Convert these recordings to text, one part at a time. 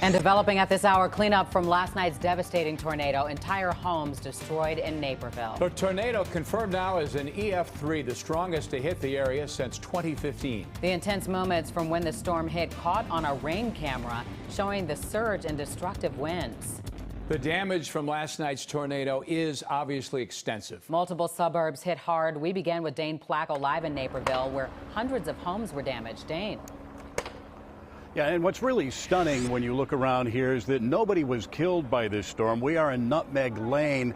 And developing at this hour, cleanup from last night's devastating tornado. Entire homes destroyed in Naperville. The tornado confirmed now as an EF3, the strongest to hit the area since 2015. The intense moments from when the storm hit caught on a rain camera, showing the surge and destructive winds. The damage from last night's tornado is obviously extensive. Multiple suburbs hit hard. We began with Dane Placco live in Naperville, where hundreds of homes were damaged. Dane. Yeah, and what's really stunning when you look around here is that nobody was killed by this storm. We are in Nutmeg Lane,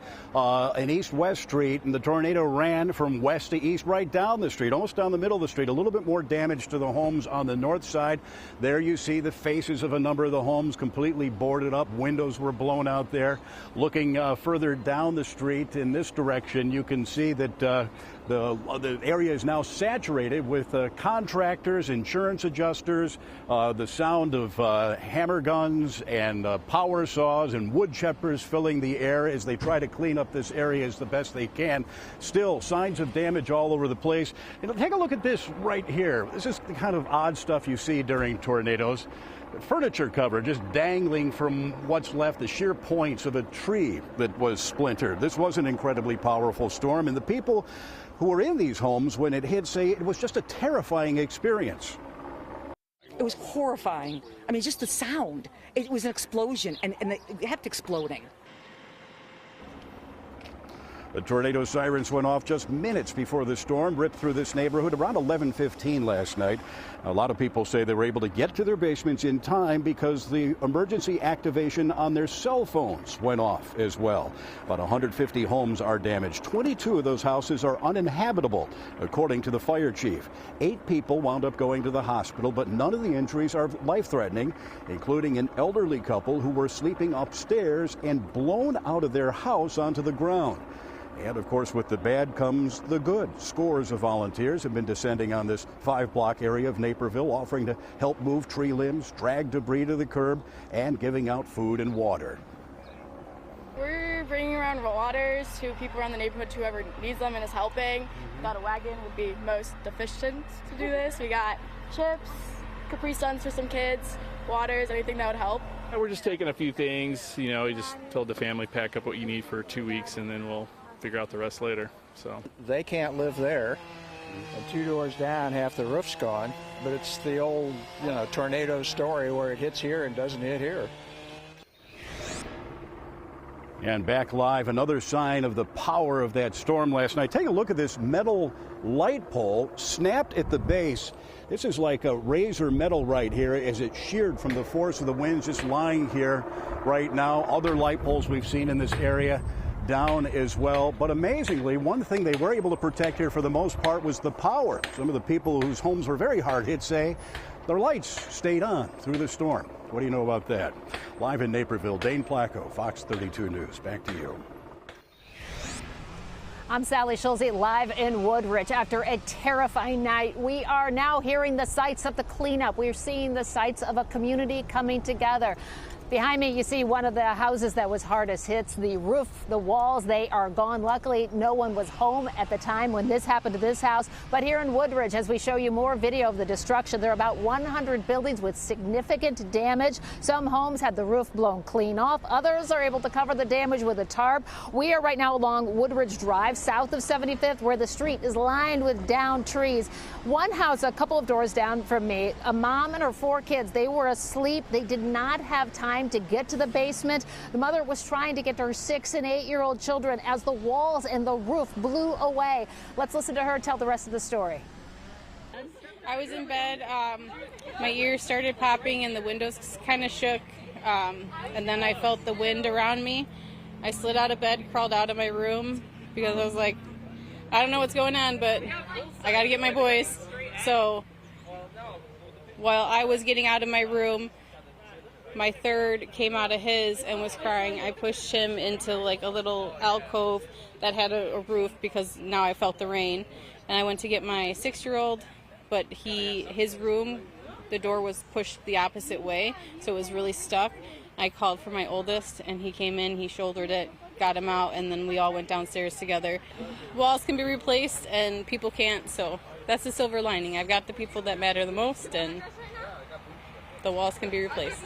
in East-West Street, and the tornado ran from west to east right down the street, almost down the middle of the street. A little bit more damage to the homes on the north side. There you see the faces of a number of the homes completely boarded up. Windows were blown out there. Looking further down the street in this direction, you can see that the area is now saturated with contractors, insurance adjusters, the sound of hammer guns and power saws and wood chippers filling the air as they try to clean up this area as the best they can. Still, signs of damage all over the place. And take a look at this right here. This is the kind of odd stuff you see during tornadoes. Furniture cover just dangling from what's left, the sheer points of a tree that was splintered. This was an incredibly powerful storm, and the people who were in these homes when it hit say it was just a terrifying experience. It was horrifying. I mean, just the sound. It was an explosion, and it kept exploding. The tornado sirens went off just minutes before the storm ripped through this neighborhood around 11:15 last night. A lot of people say they were able to get to their basements in time because the emergency activation on their cell phones went off as well. About 150 homes are damaged. 22 of those houses are uninhabitable, according to the fire chief. 8 people wound up going to the hospital, but none of the injuries are life-threatening, including an elderly couple who were sleeping upstairs and blown out of their house onto the ground. And, of course, with the bad comes the good. Scores of volunteers have been descending on this 5-block area of Naperville, offering to help move tree limbs, drag debris to the curb, and giving out food and water. We're bringing around waters to people around the neighborhood, to whoever needs them and is helping. Got a wagon would be most efficient to do this. We got chips, Capri Suns for some kids, waters, anything that would help. We're just taking a few things. You know, we just told the family pack up what you need for 2 weeks, and then we'll figure out the rest later. So they can't live there, and 2 doors down half the roof's gone, but it's the old tornado story where it hits here and doesn't hit here. And back live, another sign of the power of that storm last night. Take a look at this metal light pole snapped at the base. This is like a razor metal right here as it sheared from the force of the winds just lying here right now. Other light poles we've seen in this area down as well. But amazingly, one thing they were able to protect here for the most part was the power. Some of the people whose homes were very hard hit say their lights stayed on through the storm. What do you know about that? Live in Naperville, Dane Placco, Fox 32 News. Back to you. I'm Sally Schulze, live in Woodridge. After a terrifying night, we are now hearing the sights of the cleanup. We're seeing the sights of a community coming together. Behind me, you see one of the houses that was hardest hit. The roof, the walls, they are gone. Luckily, no one was home at the time when this happened to this house. But here in Woodridge, as we show you more video of the destruction, there are about 100 buildings with significant damage. Some homes had the roof blown clean off. Others are able to cover the damage with a tarp. We are right now along Woodridge Drive, south of 75th, where the street is lined with downed trees. One house, a couple of doors down from me, a mom and her 4 kids, they were asleep. They did not have time to get to the basement. The mother was trying to get to her 6- and 8-year-old children as the walls and the roof blew away. Let's listen to her tell the rest of the story. I was in bed, my ears started popping and the windows kind of shook, and then I felt the wind around me. I slid out of bed, crawled out of my room because I was like, I don't know what's going on, but I got to get my boys. So while I was getting out of my room, my third came out of his and was crying. I pushed him into like a little alcove that had a roof because now I felt the rain. And I went to get my 6-year-old, but his room, the door was pushed the opposite way, so it was really stuck. I called for my oldest, and he came in, he shouldered it, got him out, and then we all went downstairs together. Walls can be replaced, and people can't, so that's the silver lining. I've got the people that matter the most, and the walls can be replaced.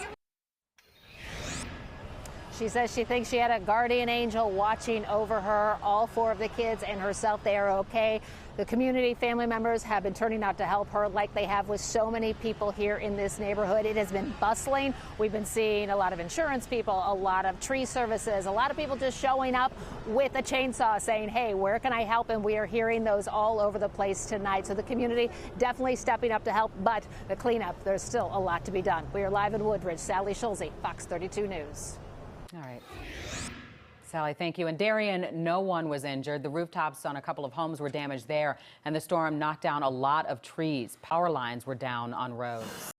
She says she thinks she had a guardian angel watching over her. All 4 of the kids and herself, they are okay. The community family members have been turning out to help her like they have with so many people here in this neighborhood. It has been bustling. We've been seeing a lot of insurance people, a lot of tree services, a lot of people just showing up with a chainsaw saying, hey, where can I help? And we are hearing those all over the place tonight. So the community definitely stepping up to help, but the cleanup, there's still a lot to be done. We are live in Woodridge. Sally Schulze, Fox 32 News. All right. Sally, thank you. And Darian, no one was injured. The rooftops on a couple of homes were damaged there, and the storm knocked down a lot of trees. Power lines were down on roads.